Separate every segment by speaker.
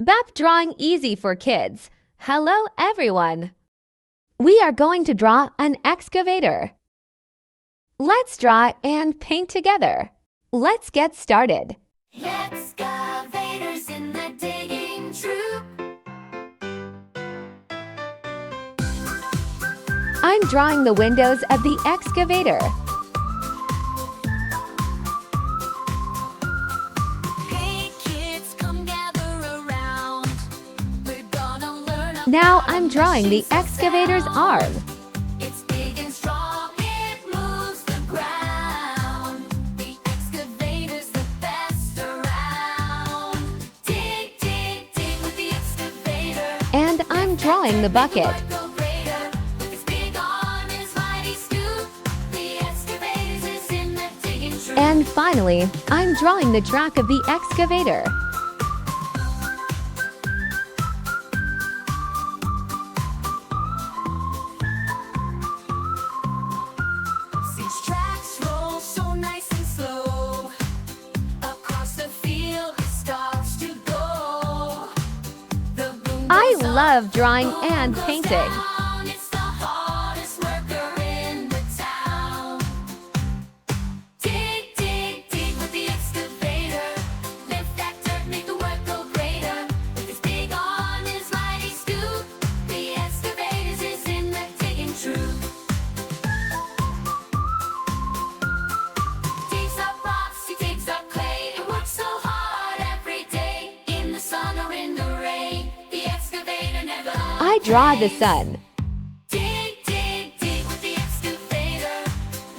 Speaker 1: BEP Drawing Easy for Kids. Hello everyone! We are going to draw an excavator. Let's draw and paint together. Let's get started.
Speaker 2: Excavators in the digging troop.
Speaker 1: I'm drawing the windows of the excavator.
Speaker 2: Hey kids, come gather around. We're gonna learn about
Speaker 1: Now I'm drawing the excavator's arm.
Speaker 2: It's big and strong, it moves the ground. The excavator's the best around. Dig, dig, dig with the excavator.
Speaker 1: And I'm drawing the bucket.
Speaker 2: Go greater. With its big arm, its mighty scoop. The excavator's is in the digging troop.
Speaker 1: And finally, I'm drawing the track of the excavator.
Speaker 2: These tracks roll so nice and slow. Across the field it starts to go. The boom
Speaker 1: I
Speaker 2: goes up,
Speaker 1: love drawing
Speaker 2: boom
Speaker 1: and
Speaker 2: goes
Speaker 1: painting.
Speaker 2: down. It's the hardest worker in the town. Dig, dig, dig with the excavator. Lift that dirt, make the work go greater. With his big arm, his mighty scoop. The excavator's is in the digging troop. Digs up rocks, he digs up clay, and works so hard every day. In the sun or in the rain, the excavator never
Speaker 1: I draw the sun.
Speaker 2: Dig, dig, dig with the excavator.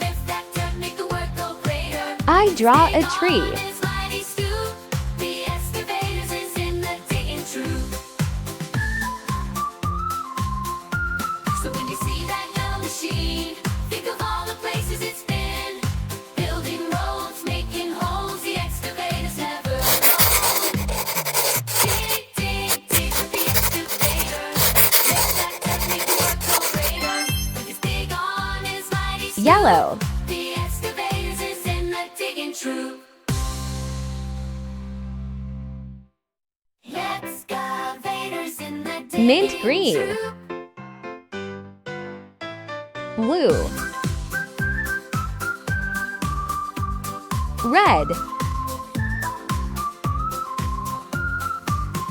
Speaker 2: Lift that dirt, make the work go greater.
Speaker 1: I draw a tree.
Speaker 2: On his mighty scoop, the excavator's is in the digging troop. So when you see that yellow machine, think of all the places it's been. Building roads, making holes, the excavator's never alone. Dig, dig, dig with the excavator. Lift that dirt, make the work go greater. With his big arm, his mighty scoop,
Speaker 1: Yellow.
Speaker 2: the excavator's is in the digging troop. Excavators in the digging
Speaker 1: Mint green.
Speaker 2: troop.
Speaker 1: Blue. Red.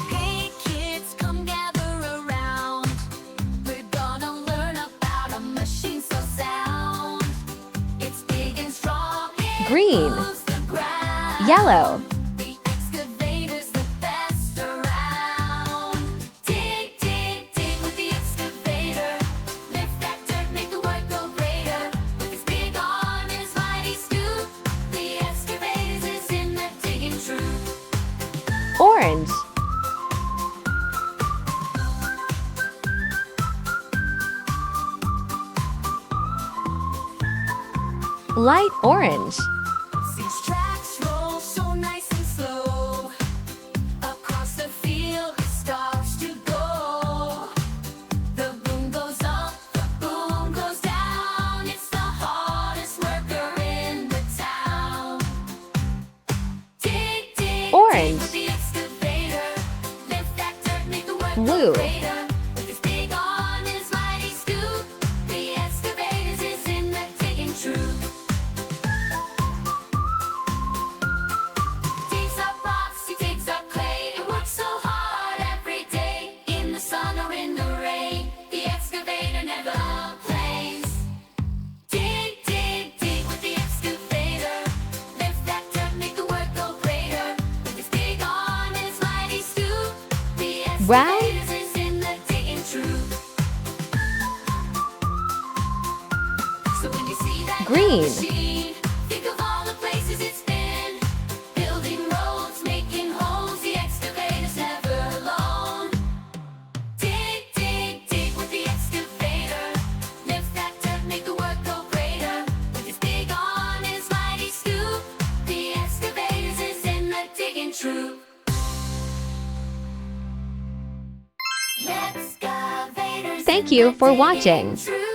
Speaker 2: Hey kids, come gather around. We're gonna learn about a machine so sound. It's big and strong, it
Speaker 1: Green.
Speaker 2: moves the ground.
Speaker 1: Yellow.
Speaker 2: The excavator's the best around. Dig, dig, dig with the excavator. Lift that dirt, make the work go greater. With his big arm, his mighty scoop. The excavator's is in the digging troop.
Speaker 1: Orange. Light orange.
Speaker 2: These tracks roll so nice and slow. Across the field it starts to go. The boom goes up, the boom goes down. It's the hardest worker in the town. Dig, dig,
Speaker 1: Orange.
Speaker 2: dig with the excavator. Lift that dirt, make the work
Speaker 1: Blue.
Speaker 2: go greater. With his big arm, his mighty scoop. The excavator's is in the digging troop. Digs up rocks, he digs up clay, and works so hard every day. In the sun or in the rain, the excavator never complains. Dig, dig, dig with the excavator. Lift that dirt, make the work go greater. With his big arm, his mighty scoop. The
Speaker 1: Brown.
Speaker 2: excavator's is in the digging troop. So when you see that
Speaker 1: Green.
Speaker 2: machine, think of all the places it's been. Building roads, making holes, the excavator's never alone. Dig, dig, dig with the excavator. Lift that dirt, make the work go greater. With his big arm, his mighty scoop. The excavator's is in the digging troop. Excavators
Speaker 1: Thank
Speaker 2: in
Speaker 1: you
Speaker 2: the
Speaker 1: for
Speaker 2: digging
Speaker 1: watching.
Speaker 2: troop.